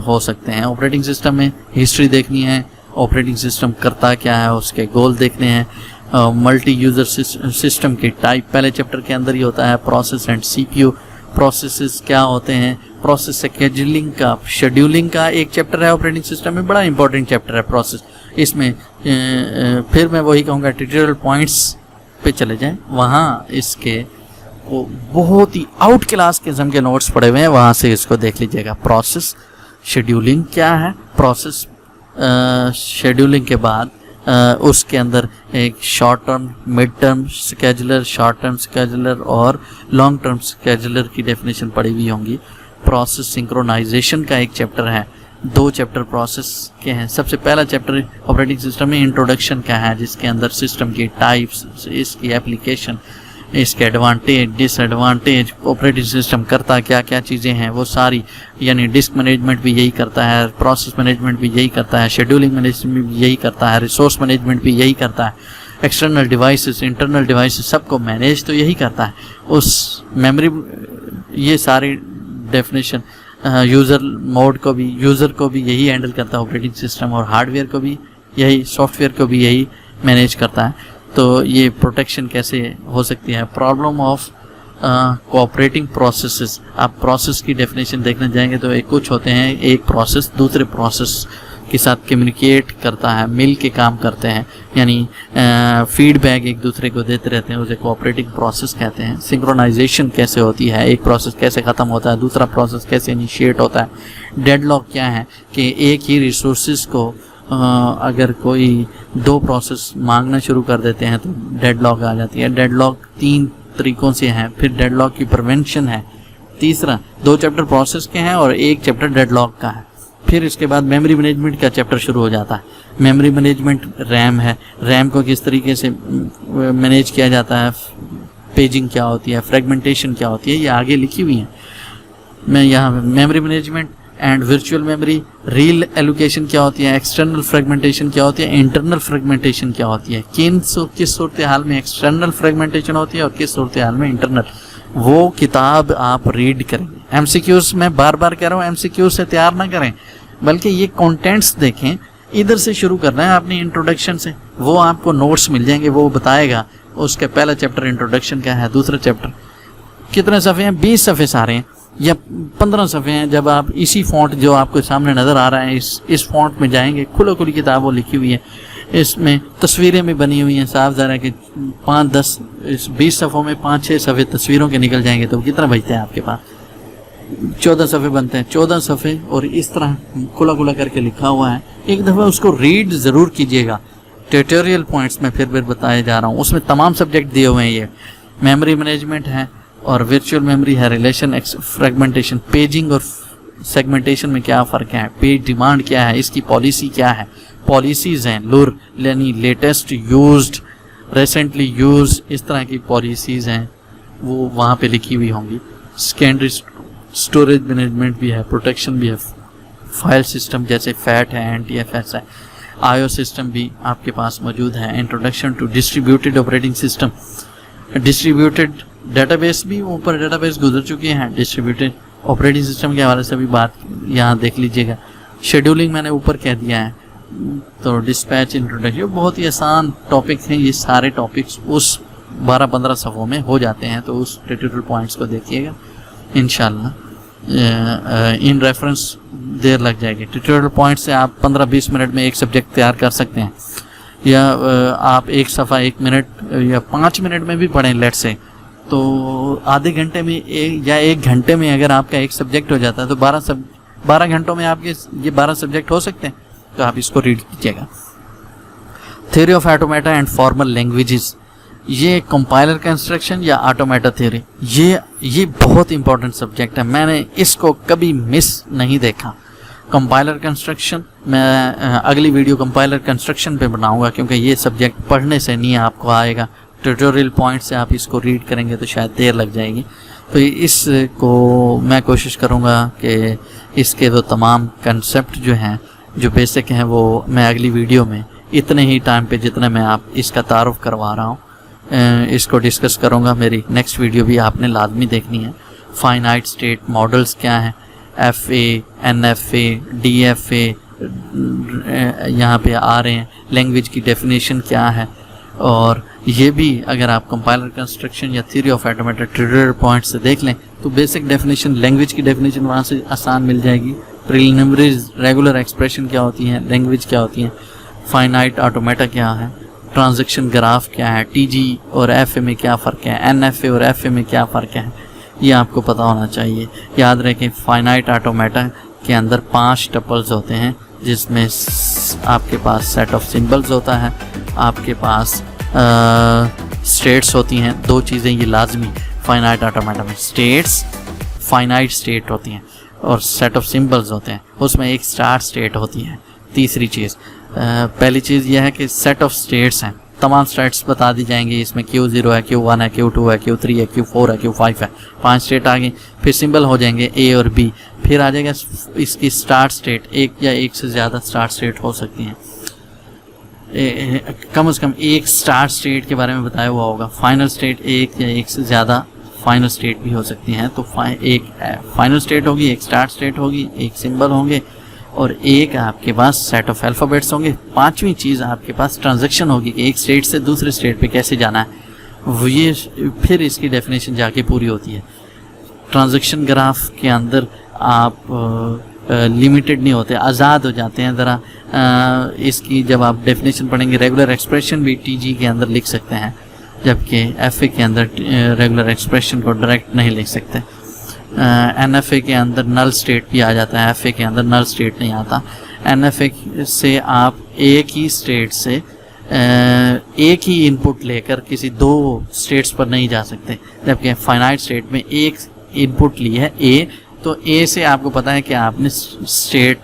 हो सकते हैं। ऑपरेटिंग सिस्टम में हिस्ट्री देखनी है, ऑपरेटिंग सिस्टम करता क्या है, उसके गोल देखने हैं। मल्टी यूज़र सिस्टम के टाइप पहले चैप्टर के अंदर ही होता है। प्रोसेस एंड CPU, प्रोसेसेस क्या होते हैं, प्रोसेस शेड्यूलिंग का एक चैप्टर है ऑपरेटिंग सिस्टम में, बड़ा इंपॉर्टेंट चैप्टर है प्रोसेस। इसमें फिर मैं वही कहूँगा ट्यूटोरियल पॉइंट्स पे चले जाएं, वहाँ इसके वो बहुत ही आउट क्लास किस्म के नोट्स पड़े हुए हैं, वहाँ से इसको देख लीजिएगा। प्रोसेस शेड्यूलिंग क्या है, प्रोसेस शेड्यूलिंग के बाद उसके अंदर एक short term, mid term scheduler, short term scheduler और लॉन्ग टर्म स्केजुलर की डेफिनेशन पड़ी हुई होंगी। प्रोसेस सिंक्रोनाइजेशन का एक चैप्टर है, 2 चैप्टर प्रोसेस के हैं। सबसे पहला चैप्टर ऑपरेटिंग सिस्टम में इंट्रोडक्शन का है, जिसके अंदर सिस्टम की टाइप्स, इसकी एप्लीकेशन, इसके एडवांटेज, डिसएडवांटेज, ऑपरेटिंग सिस्टम करता क्या क्या चीज़ें हैं वो सारी, यानी डिस्क मैनेजमेंट भी यही करता है, प्रोसेस मैनेजमेंट भी यही करता है, शेड्यूलिंग मैनेजमेंट भी यही करता है, रिसोर्स मैनेजमेंट भी यही करता है, एक्सटर्नल डिवाइसेस, इंटरनल डिवाइसेस सबको मैनेज तो यही करता है। उस मेमोरी, ये सारी डेफिनेशन, यूज़र मोड को भी, यूज़र को भी यही हैंडल करता है ऑपरेटिंग सिस्टम, और हार्डवेयर को भी यही, सॉफ्टवेयर को भी यही मैनेज करता है। तो ये प्रोटेक्शन कैसे हो सकती है। प्रॉब्लम ऑफ कोऑपरेटिंग प्रोसेसेस, आप प्रोसेस की डेफिनेशन देखने जाएंगे तो एक कुछ होते हैं, एक प्रोसेस दूसरे प्रोसेस के साथ कम्युनिकेट करता है, मिल के काम करते हैं, यानी फीडबैक एक दूसरे को देते रहते हैं, उसे कोऑपरेटिंग प्रोसेस कहते हैं। सिंक्रोनाइजेशन कैसे होती है, एक प्रोसेस कैसे ख़त्म होता है, दूसरा प्रोसेस कैसे इनिशिएट होता है। डेडलॉक क्या है कि एक ही रिसोर्सेज को अगर कोई 2 प्रोसेस मांगना शुरू कर देते हैं तो डेडलॉक आ जाती है। डेडलॉक 3 तरीकों से है। फिर डेडलॉक की प्रिवेंशन है। तीसरा 2 चैप्टर प्रोसेस के हैं और 1 चैप्टर डेडलॉक का है। फिर इसके बाद मेमोरी मैनेजमेंट का चैप्टर शुरू हो जाता है। मेमोरी मैनेजमेंट रैम है, रैम को किस तरीके से मैनेज किया जाता है, पेजिंग क्या होती है, फ्रेगमेंटेशन क्या होती है, ये आगे लिखी हुई है। मैं यहाँ memory management and virtual memory, reel allocation क्या होती है, एक्सटर्नल फ्रेगमेंटेशन क्या होती है, इंटरनल फ्रेगमेंटेशन क्या होती है, किस सूरत हाल में एक्सटर्नल फ्रेगमेंटेशन होती है और किस सूरत हाल में इंटरनल, वो किताब आप रीड करेंगे। एमसीक्यूज मैं बार बार कह रहा हूँ, एमसीक्यूज से तैयार ना करें, बल्कि ये कंटेंट्स देखें। इधर से शुरू करना है अपनी इंट्रोडक्शन से, वो आपको नोट्स मिल जाएंगे, वो बताएगा उसके पहला चैप्टर इंट्रोडक्शन का है, दूसरा चैप्टर कितने सफ़े हैं, 20 सफ़े सारे हैं या 15 सफ़े हैं। जब आप इसी फॉन्ट जो आपको सामने नज़र आ रहा है इस फॉन्ट में जाएंगे, खुली किताब वो लिखी हुई है, इसमें तस्वीरें भी बनी हुई हैं, साफ ज़रा कि 5-10 इस 20 सफ़ों में 5-6 सफ़े तस्वीरों के निकल जाएंगे तो कितना बचते हैं आपके पास, 14 सफ़े बनते हैं। 14 सफ़े और इस तरह खुला करके लिखा हुआ है। एक दफ़ा उसको रीड ज़रूर कीजिएगा। ट्यूटोरियल पॉइंट्स में फिर बताया जा रहा हूँ, उसमें तमाम सब्जेक्ट दिए हुए हैं। ये मेमोरी मैनेजमेंट है और वर्चुअल मेमोरी है, रिलेशन फ्रेगमेंटेशन, पेजिंग और सेगमेंटेशन में क्या फ़र्क है, पेज डिमांड क्या है, इसकी पॉलिसी क्या है, पॉलिसीज़ हैं, लुर यानी लेटेस्ट यूज्ड, रिसेंटली यूज, इस तरह की पॉलिसीज़ हैं, वो वहाँ पे लिखी हुई होंगी। सेकेंडरी स्टोरेज मैनेजमेंट भी है, प्रोटेक्शन भी है, फाइल सिस्टम जैसे फैट है, NTFS है, IO सिस्टम भी आपके पास मौजूद है। Introduction to distributed operating system, distributed database भी, ऊपर डेटाबेस गुजर चुके हैं, डिस्ट्रीब्यूटेड ऑपरेटिंग सिस्टम के हवाले से भी बात यहाँ देख लीजिएगा। शेड्यूलिंग मैंने ऊपर कह दिया है। तो डिस्पैच, इंट्रोडक्शन, बहुत ही आसान टॉपिक हैं ये सारे टॉपिक्स, उस 12-15 सफ़ों में हो जाते हैं। तो उस ट्यूटोरियल पॉइंट्स को देखिएगा, इंशाल्लाह इन रेफरेंस देर लग जाएगी। ट्यूटोरियल पॉइंट से आप 15-20 मिनट में एक सब्जेक्ट तैयार कर सकते हैं, या आप एक सफ़ा 1 मिनट या 5 मिनट में भी पढ़ें लेट से, तो आधे घंटे में या 1 घंटे में अगर आपका एक सब्जेक्ट हो जाता है तो 12 घंटों में आपके ये 12 सब्जेक्ट हो सकते हैं। तो आप इसको रीड कीजिएगा। Theory of automata and formal languages, ये कंपाइलर कंस्ट्रक्शन या ऑटोमेटा थ्योरी, ये बहुत इंपॉर्टेंट सब्जेक्ट है। मैंने इसको कभी मिस नहीं देखा। कंपाइलर कंस्ट्रक्शन मैं अगली वीडियो कंपाइलर कंस्ट्रक्शन पे बनाऊंगा, क्योंकि ये सब्जेक्ट पढ़ने से नहीं आपको आएगा, ट्यूटोरियल पॉइंट से आप इसको रीड करेंगे तो शायद देर लग जाएगी। तो इसको मैं कोशिश करूँगा कि इसके तो तमाम कंसेप्ट जो हैं, जो बेसिक हैं, वो मैं अगली वीडियो में इतने ही टाइम पे जितने मैं आप इसका तारुफ करवा रहा हूँ इसको डिस्कस करूँगा। मेरी नेक्स्ट वीडियो भी आपने लाजमी देखनी है। फाइनाइट स्टेट मॉडल्स क्या हैं, FA, NFA, DFA यहाँ पे आ रहे हैं, लैंग्वेज की डेफिनेशन क्या है, और ये भी अगर आप कंपाइलर कंस्ट्रक्शन या theory of automata tutorial point से देख लें तो बेसिक डेफिनेशन, लैंग्वेज की डेफिनेशन वहाँ से आसान मिल जाएगी। प्रीलिमिनरीज, रेगुलर एक्सप्रेशन क्या होती हैं, लैंग्वेज क्या होती हैं, फाइनाइट ऑटोमेटा क्या है, ट्रांजैक्शन ग्राफ क्या है, TG और FA में क्या फ़र्क है, NFA और FA में क्या फ़र्क है, ये आपको पता होना चाहिए। याद रखें फाइनाइट ऑटोमेटा के अंदर 5 टपल्स होते हैं, जिसमें आपके पास सेट ऑफ सिंबल्स होता है, आपके पास स्टेट्स होती हैं। 2 चीज़ें ये लाजमी फाइनाइट ऑटोमेटा में, स्टेट्स, फाइनाइट स्टेट होती हैं और सेट ऑफ सिंबल्स होते हैं, उसमें एक स्टार्ट स्टेट होती है। तीसरी चीज़, पहली चीज़ यह है कि सेट ऑफ स्टेट्स हैं, तमाम स्टेट्स बता दी जाएंगी। इसमें Q0 है, Q1 है, Q2 है, Q3 है, Q4 है, Q5 है, 5 स्टेट आ गई। फिर सिंबल हो जाएंगे A और B, फिर आ जाएगा इसकी स्टार्ट स्टेट, एक या एक से ज़्यादा स्टार्ट स्टेट हो सकती हैं, कम से कम एक स्टार्ट स्टेट के बारे में बताया हुआ होगा। फाइनल स्टेट, एक या एक से ज़्यादा फाइनल स्टेट भी हो सकती हैं। तो एक फाइनल स्टेट होगी, एक स्टार्ट स्टेट होगी, एक सिंबल होंगे और एक आपके पास सेट ऑफ अल्फ़ाबेट्स होंगे। 5वीं चीज़ आपके पास ट्रांजैक्शन होगी कि एक स्टेट से दूसरे स्टेट पे कैसे जाना है, वो ये फिर इसकी डेफिनेशन जाके पूरी होती है। ट्रांजैक्शन ग्राफ के अंदर आप लिमिटेड नहीं होते, आज़ाद हो जाते हैं ज़रा। इसकी जब आप डेफिनेशन पढ़ेंगे, रेगुलर एक्सप्रेशन भी टीजी के अंदर लिख सकते हैं, जबकि एफए के अंदर रेगुलर एक्सप्रेशन को डायरेक्ट नहीं लिख सकते। एनएफए के अंदर नल स्टेट भी आ जाता है, एफए के अंदर नल स्टेट नहीं आता। एनएफए से आप एक ही स्टेट से एक ही इनपुट लेकर किसी दो स्टेट्स पर नहीं जा सकते, जबकि फाइनाइट स्टेट में एक इनपुट ली है ए, तो ए से आपको पता है कि आपने स्टेट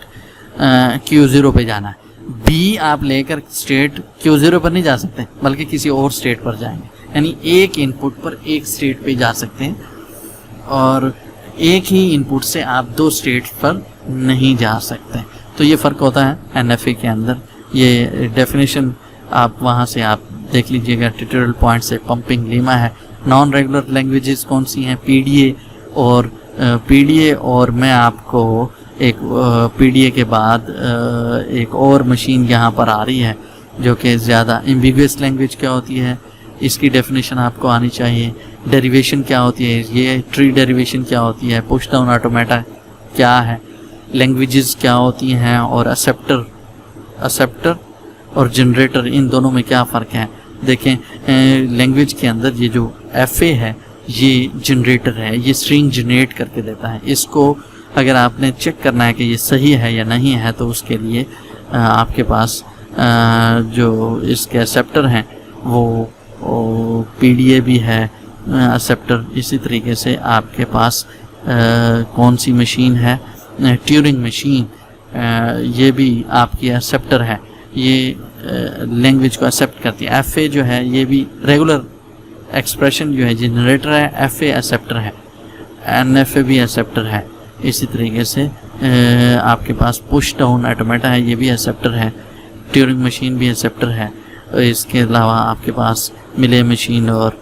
Q0 पे जाना है। बी आप लेकर स्टेट Q0 पर नहीं जा सकते, बल्कि किसी और स्टेट पर जाएंगे, यानी एक इनपुट पर एक स्टेट पे जा सकते हैं, और एक ही इनपुट से आप दो स्टेट पर नहीं जा सकते। तो ये फ़र्क होता है एनएफए के अंदर। ये डेफिनेशन आप वहाँ से आप देख लीजिएगा, ट्यूटोरियल पॉइंट से। पंपिंग लीमा है। नॉन रेगुलर लैंग्वेजेस कौन सी हैं? पीडीए और मैं आपको एक पीडीए के बाद एक और मशीन यहाँ पर आ रही है जो कि ज़्यादा एम्बिगुअस लैंग्वेज क्या होती है, इसकी डेफिनेशन आपको आनी चाहिए। डेरिवेशन क्या होती है, ये ट्री डेरिवेशन क्या होती है, पुश डाउन ऑटोमेटा क्या है, लैंग्वेजेस क्या होती हैं, और एक्सेप्टर और जनरेटर, इन दोनों में क्या फ़र्क है। देखें, लैंग्वेज के अंदर ये जो एफए है ये जनरेटर है, ये स्ट्रिंग जनरेट करके देता है। इसको अगर आपने चेक करना है कि ये सही है या नहीं है, तो उसके लिए आपके पास जो इसके एक्सेप्टर हैं वो पीडीए भी है एक्सेप्टर। इसी तरीके से आपके पास कौन सी मशीन है, ट्यूरिंग मशीन, ये भी आपकी एक्सेप्टर है, ये लैंग्वेज को एक्सेप्ट करती है। एफए जो है ये भी रेगुलर एक्सप्रेशन जो है जनरेटर है, एफए एक्सेप्टर है, एनएफए भी एक्सेप्टर है। इसी तरीके से आपके पास पुश डाउन ऑटोमेटा है, ये भी एक्सेप्टर है, ट्यूरिंग मशीन भी एक्सेप्टर है। इसके अलावा आपके पास मिले मशीन और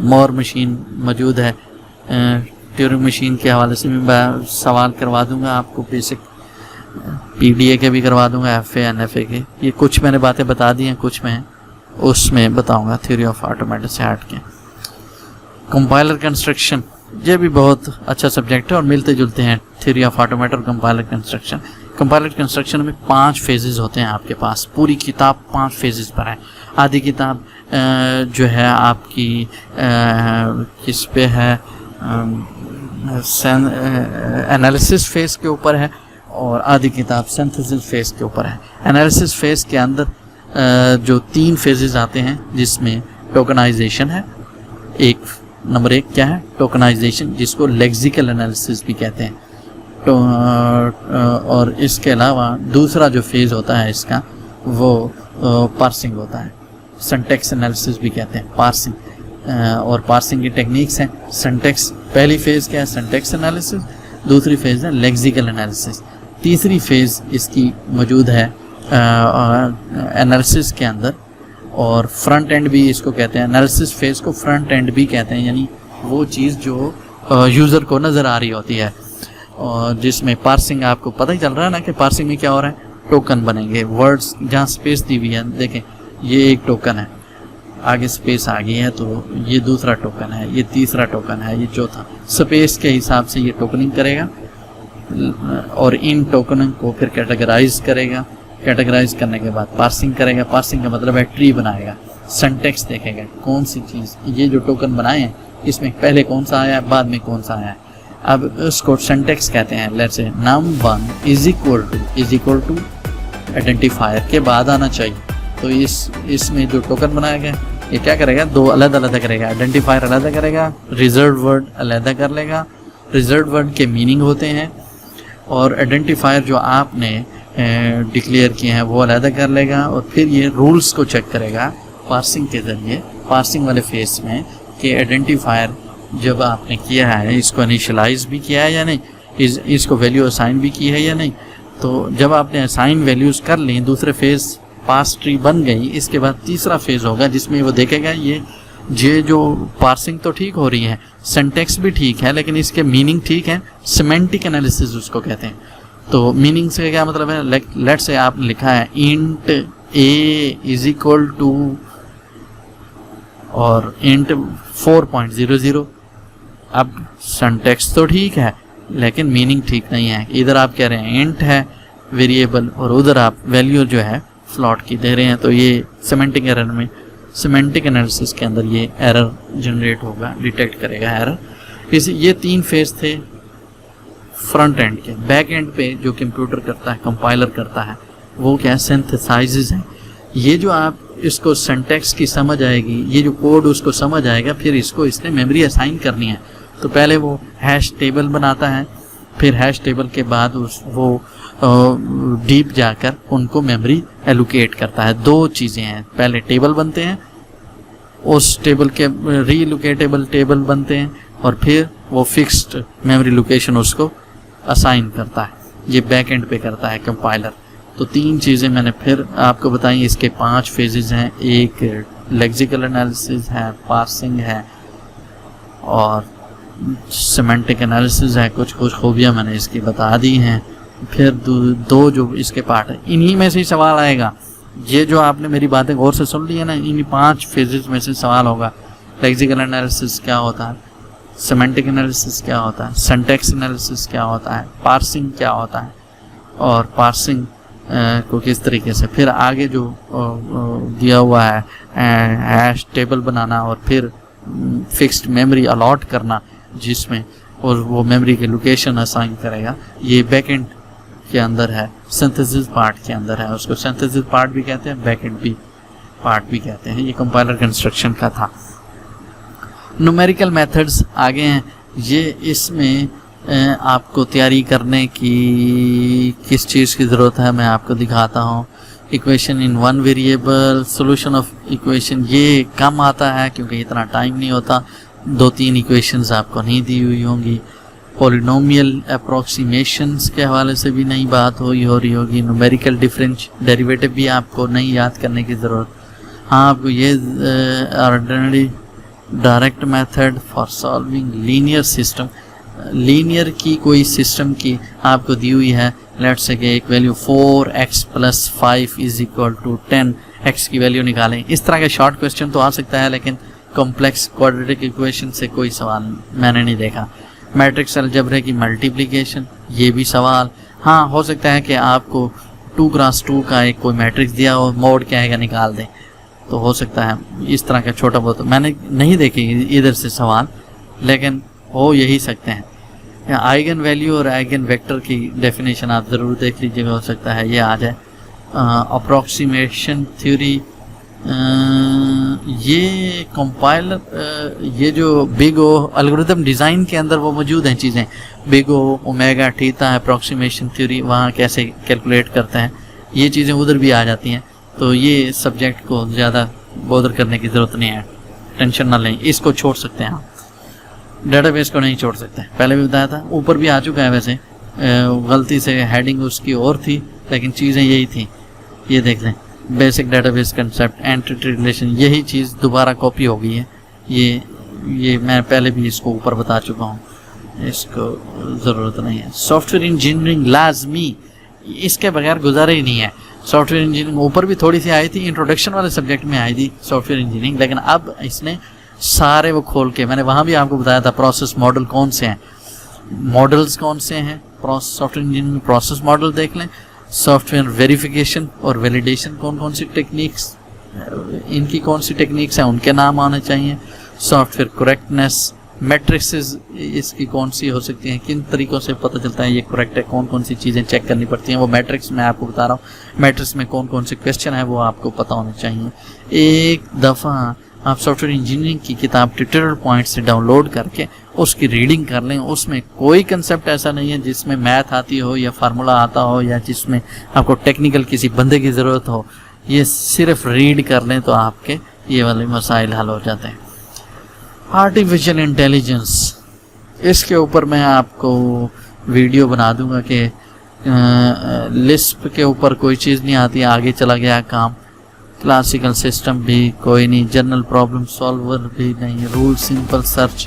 मोर मशीन मौजूद है। ट्यूरिंग मशीन के हवाले से मैं सवाल करवा दूंगा आपको, बेसिक पीडीए के भी करवा दूंगा, एफए एनएफए के। ये कुछ मैंने बातें बता दी हैं, कुछ मैं उसमें बताऊंगा थ्योरी ऑफ ऑटोमेटा से हट के। कंपाइलर कंस्ट्रक्शन, ये भी बहुत अच्छा सब्जेक्ट है और मिलते जुलते हैं थ्योरी ऑफ ऑटोमेटा और कंपाइलर कंस्ट्रक्शन। कंपाइलर कंस्ट्रक्शन में 5 फेजेस होते हैं आपके पास, पूरी किताब 5 फेजेस पर है। आधी किताब जो है आपकी किस पे है, एनालिसिस फेज के ऊपर है, और आधी किताब सिंथेसिस फेज के ऊपर है। एनालिसिस फेज के अंदर जो 3 फेजेस आते हैं, जिसमें टोकनाइजेशन है। नंबर 1 क्या है? टोकनाइजेशन, जिसको लेक्सिकल एनालिसिस भी कहते हैं। तो और इसके अलावा दूसरा जो फेज़ होता है इसका, वो पार्सिंग होता है, सिंटैक्स एनालिसिस भी कहते हैं, पार्सिंग। और पार्सिंग की टेक्निक्स हैं। सिंटैक्स, पहली फेज़ क्या है? Syntax analysis. दूसरी फेज़ है लेक्सिकल एनालिसिस। तीसरी फेज़ इसकी मौजूद है एनालिसिस के अंदर, और फ्रंट एंड भी इसको कहते हैं। एनालिसिस फेज को फ्रंट एंड भी कहते हैं, यानी वो चीज़ जो यूज़र को नज़र आ रही होती है, और जिसमें पार्सिंग आपको पता ही चल रहा है ना कि पार्सिंग में क्या हो रहा है। टोकन बनेंगे, वर्ड्स जहाँ स्पेस दी हुई है, देखें ये एक टोकन है, आगे स्पेस आ गई है तो ये दूसरा टोकन है, ये तीसरा टोकन है, ये चौथा। स्पेस के हिसाब से ये टोकनिंग करेगा और इन टोकनिंग को फिर कैटेगराइज करेगा। कैटेगराइज करने के बाद पार्सिंग करेगा। पार्सिंग का मतलब है ट्री बनाएगा। सिंटैक्स देखेगा कौन सी चीज़, ये जो टोकन बनाए हैं इसमें पहले कौन सा आया है, बाद में कौन सा आया है। अब उसको सिंटैक्स कहते हैं। Let's say num1 is equal to identifier के बाद आना चाहिए। तो इसमें जो टोकन बनाया गया ये क्या करेगा, 2 अलग अलग करेगा। आइडेंटिफायर अलग करेगा, रिजर्व वर्ड अलग कर लेगा। रिजर्व वर्ड के मीनिंग होते हैं, और आइडेंटिफायर जो आपने डिक्लेयर किए हैं वो अलग कर लेगा, और फिर ये रूल्स को चेक करेगा पार्सिंग के ज़रिए, पार्सिंग वाले फेस में, कि आइडेंटिफायर जब आपने किया है इसको इनिशियलाइज भी किया है या नहीं, इसको वैल्यू असाइन भी की है या नहीं। तो जब आपने असाइन वैल्यूज़ कर ली, दूसरे फेज़ पास ट्री बन गई, इसके बाद तीसरा फेज़ होगा जिसमें वो देखेगा ये जो पार्सिंग तो ठीक हो रही है, सिंटैक्स भी ठीक है, लेकिन इसके मीनिंग ठीक है। सिमेंटिक एनालिसिस उसको कहते हैं। तो मीनिंग से क्या मतलब है, लेट्स से आपने लिखा है int a is equal to और इंट 4.00। अब सिंटैक्स तो ठीक है, लेकिन मीनिंग ठीक नहीं है। इधर आप कह रहे हैं इंट है वेरिएबल और उधर आप वैल्यू जो है फ्लोट की दे रहे हैं, तो ये सिमेंटिक एरर में, सिमेंटिक एनालिसिस के अंदर ये एरर जनरेट होगा, डिटेक्ट करेगा एरर। ये 3 फेज थे फ्रंट एंड के। बैक एंड पे जो कंप्यूटर करता है, कंपाइलर करता है, वो क्या सिंथेसाइजेज है। ये जो आप इसको सिंटैक्स की समझ आएगी, ये जो कोड उसको समझ आएगा, फिर इसको इसने मेमोरी असाइन करनी है। तो पहले वो हैश टेबल बनाता है, फिर हैश टेबल के बाद वो डीप जाकर उनको मेमोरी एलोकेट करता है। 2 चीज़ें हैं, पहले टेबल बनते हैं, उस टेबल के रीलोकेटेबल टेबल बनते हैं, और फिर वो फिक्स्ड मेमोरी लोकेशन उसको असाइन करता है। ये बैक एंड पे करता है कंपाइलर। तो 3 चीज़ें मैंने फिर आपको बताई। इसके 5 फेजेस हैं। एक लेक्सिकल एनालिसिस है, पार्सिंग है और सिमेंटिक एनालिसिस है। कुछ खूबियाँ मैंने इसकी बता दी हैं। फिर 2 जो इसके पार्ट है, इन्हीं में से ही सवाल आएगा। ये जो आपने मेरी बातें गौर से सुन ली है ना, इन्हीं 5 फेजेस में से सवाल होगा। लेक्सिकल एनालिसिस क्या होता है, सिमेंटिक एनालिसिस क्या होता है, सिंटैक्स एनालिसिस क्या होता है, पार्सिंग क्या होता है, और पार्सिंग को किस तरीके से, फिर आगे जो दिया हुआ है हैश टेबल बनाना और फिर फिक्स्ड मेमोरी अलॉट करना जिसमें और वो मेमोरी के लोकेशन असाइन करेगा। ये बैकएंड के अंदर है, सिंथेसिस पार्ट के अंदर है। उसको सिंथेसिस पार्ट भी कहते हैं, बैकएंड भी पार्ट भी कहते हैं। ये कंपाइलर कंस्ट्रक्शन का था। न्यूमेरिकल मेथड्स आगे हैं। ये इसमें आपको तैयारी करने की किस चीज़ की ज़रूरत है मैं आपको दिखाता हूँ। Equation in 1 variable, solution of equation, ये कम आता है क्योंकि इतना टाइम नहीं होता। 2-3 इक्वेशंस आपको नहीं दी हुई होंगी। पॉलिनोमियल अप्रोक्सीमेशंस के हवाले से भी नई बात हो रही होगी। न्यूमेरिकल डिफरेंस डेरिवेटिव भी आपको नहीं याद करने की ज़रूरत। हाँ, आपको ये ordinary direct method for solving linear system, linear की कोई सिस्टम की आपको दी हुई है। लेट्स से कि एक वैल्यू 4x + 5 = 10, x की वैल्यू निकालें। इस तरह का शॉर्ट क्वेश्चन तो आ सकता है, लेकिन कॉम्प्लेक्स क्वाड्रेटिक इक्वेशन से कोई सवाल मैंने नहीं देखा। मैट्रिक्स अलजेब्रा की मल्टीप्लिकेशन, ये भी सवाल। हाँ, हो सकता है कि आपको 2x2 का एक कोई मैट्रिक्स दिया हो, मोड क्या है निकाल दें, तो हो सकता है इस तरह का छोटा बहुत। मैंने नहीं देखी इधर से सवाल, लेकिन हो यही सकते हैं। आइगन वैल्यू और आइगन वेक्टर की डेफिनेशन आप ज़रूर देख लीजिएगा, हो सकता है ये आ जाए। अप्रॉक्सीमेशन थ्योरी, ये कंपाइलर, ये जो बिग ओ एल्गोरिथम डिज़ाइन के अंदर वो मौजूद हैं चीज़ें। Big O, omega, theta, approximation theory, वहाँ कैसे कैलकुलेट करते हैं, ये चीज़ें उधर भी आ जाती हैं। तो ये सब्जेक्ट को ज़्यादा बॉदर करने की ज़रूरत नहीं है, टेंशन ना लें, इसको छोड़ सकते हैं आप। डेटाबेस को नहीं छोड़ सकते, पहले भी बताया था, ऊपर भी आ चुका है। वैसे गलती से हेडिंग उसकी और थी, लेकिन चीज़ें यही थी। ये देख लें, basic database concept, entity relation, यही चीज़ दोबारा कॉपी हो गई है। ये मैं पहले भी इसको ऊपर बता चुका हूँ, इसको ज़रूरत नहीं है। सॉफ्टवेयर इंजीनियरिंग लाजमी, इसके बगैर गुजारा ही नहीं है। सॉफ्टवेयर इंजीनियरिंग ऊपर भी थोड़ी सी आई थी, इंट्रोडक्शन वाले सब्जेक्ट में आई थी सॉफ्टवेयर इंजीनियरिंग, लेकिन अब इसने सारे वो खोल के, मैंने वहाँ भी आपको बताया था प्रोसेस मॉडल कौन से हैं, मॉडल्स कौन से हैं। सॉफ्टवेयर इंजीनियरिंग प्रोसेस मॉडल देख लें, सॉफ्टवेयर वेरिफिकेशन और वैलिडेशन, कौन कौन सी टेक्निक्स, इनकी कौन सी टेक्निक्स हैं, उनके नाम आने चाहिए। सॉफ्टवेयर करेक्टनेस, मैट्रिक्सेस इसकी कौन सी हो सकती हैं, किन तरीक़ों से पता चलता है ये करेक्ट है, कौन कौन सी चीज़ें चेक करनी पड़ती हैं, वो मैट्रिक्स मैं आपको बता रहा हूँ। मैट्रिक्स में कौन कौन से क्वेश्चन है वो आपको पता होने चाहिए। एक दफ़ा आप सॉफ्टवेयर इंजीनियरिंग की किताब ट्यूटोरियल पॉइंट से डाउनलोड करके उसकी रीडिंग कर लें। उसमें कोई कंसेप्ट ऐसा नहीं है जिसमें मैथ आती हो या फार्मूला आता हो या जिसमें आपको टेक्निकल किसी बंदे की ज़रूरत हो। ये सिर्फ रीड कर लें तो आपके ये वाले मसाइल हल हो जाते हैं। आर्टिफिशियल इंटेलिजेंस, इसके ऊपर मैं आपको वीडियो बना दूंगा कि लिस्प के ऊपर कोई चीज़ नहीं आती, आगे चला गया काम। क्लासिकल सिस्टम भी कोई नहीं, जनरल प्रॉब्लम सॉल्वर भी नहीं, rule simple search,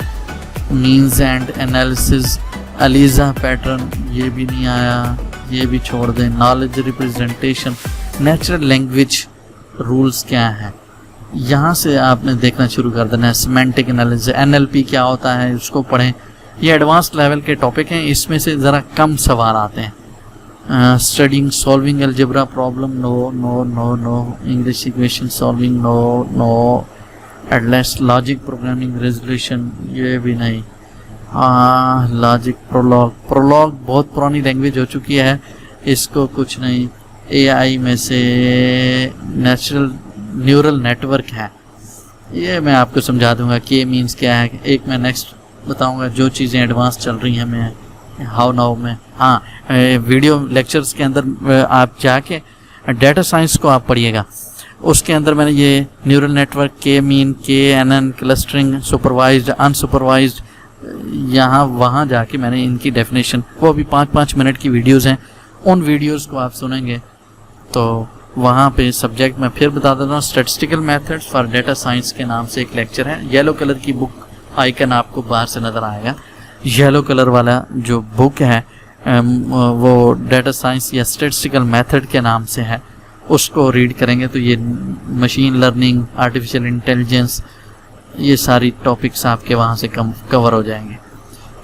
means and analysis, ELISA pattern ये भी नहीं आया, ये भी छोड़ दें। Knowledge representation, natural language rules क्या हैं, यहाँ से आपने देखना शुरू कर देना है। सिमेंटिक एनालिसिस, NLP क्या होता है उसको पढ़ें। ये एडवांस लेवल के टॉपिक हैं, इसमें से ज़रा कम सवाल आते हैं। Studying solving algebra problem, no no no no. English equation solving, no no. At last logic programming resolution, ये भी नहीं। लॉजिक प्रोलॉग बहुत पुरानी लैंग्वेज हो चुकी है, इसको कुछ नहीं। एआई में से न्यूरल नेटवर्क है, ये मैं आपको समझा दूंगा कि मीन्स क्या है। एक मैं नेक्स्ट बताऊंगा जो चीज़ें एडवांस चल रही हैं मैं हाउ नाउ में। हाँ, वीडियो लेक्चर्स के अंदर आप जाके डेटा साइंस को आप पढ़िएगा, उसके अंदर मैंने ये neural network, K mean, K N N, clustering, supervised, unsupervised, यहाँ वहाँ जाके मैंने इनकी डेफिनेशन, वो भी 5-5 मिनट की वीडियोस हैं, उन वीडियोस को आप सुनेंगे तो वहाँ पे सब्जेक्ट मैं फिर बता देता हूँ। Statistical methods for data science के नाम से एक लेक्चर है। येलो कलर की बुक आइकन आपको बाहर से नज़र आएगा, येलो कलर वाला जो बुक है वो डेटा साइंस या स्टैटिस्टिकल मेथड के नाम से है, उसको रीड करेंगे तो ये मशीन लर्निंग, आर्टिफिशियल इंटेलिजेंस, ये सारी टॉपिक्स आपके वहाँ से कवर हो जाएंगे।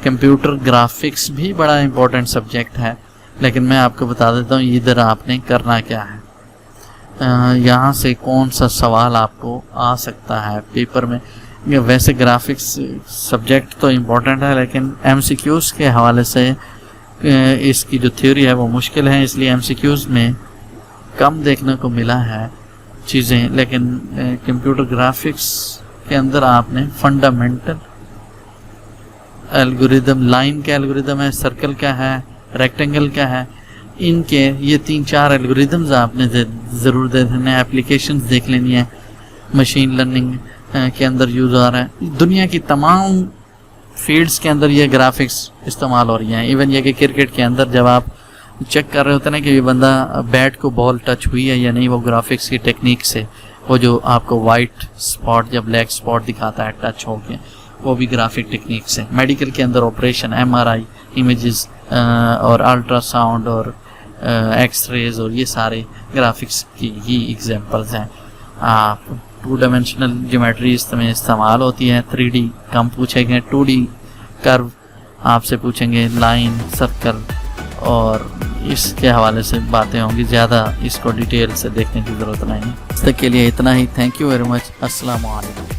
कंप्यूटर ग्राफिक्स भी बड़ा इम्पोर्टेंट सब्जेक्ट है, लेकिन मैं आपको बता देता हूँ इधर आपने करना क्या है। यहाँ से कौन सा सवाल आपको आ सकता है पेपर में। वैसे ग्राफिक्स सब्जेक्ट तो इम्पोर्टेंट है, लेकिन एमसीक्यूज़ के हवाले से इसकी जो थ्योरी है वो मुश्किल है, इसलिए एमसीक्यूज़ में कम देखने को मिला है चीज़ें। लेकिन कंप्यूटर ग्राफिक्स के अंदर आपने फंडामेंटल एल्गोरिदम, लाइन का एल्गोरिदम है, सर्कल का है, रेक्टेंगल का है, इनके ये 3-4 एल्गोरिदम्स आपने ज़रूर देखने हैं। एप्लीकेशंस देख लेनी है, मशीन लर्निंग के अंदर यूज़ आ रहा है। दुनिया की तमाम फील्ड्स के अंदर ये ग्राफिक्स इस्तेमाल हो रही हैं। इवन ये कि क्रिकेट के अंदर जब आप चेक कर रहे होते हैं ना कि ये बंदा बैट को बॉल टच हुई है या नहीं, वो ग्राफिक्स की टेक्निक से, वो जो आपको वाइट स्पॉट या ब्लैक स्पॉट दिखाता है टच होके, वो भी ग्राफिक टेक्निक से। मेडिकल के अंदर ऑपरेशन, एमआरआई इमेजेस और अल्ट्रासाउंड और एक्सरेज और ये सारे ग्राफिक्स की ही एग्जांपल्स हैं। आप 2 डायमेंशनल ज्योमेट्री इसमें इस्तेमाल होती है। 3D कम पूछेंगे, 2D कर्व आपसे पूछेंगे, लाइन, सर्कल, और इसके हवाले से बातें होंगी। ज़्यादा इसको डिटेल से देखने की ज़रूरत नहीं है। आज तक के लिए इतना ही। Thank you very much. अस्सलाम वालेकुम।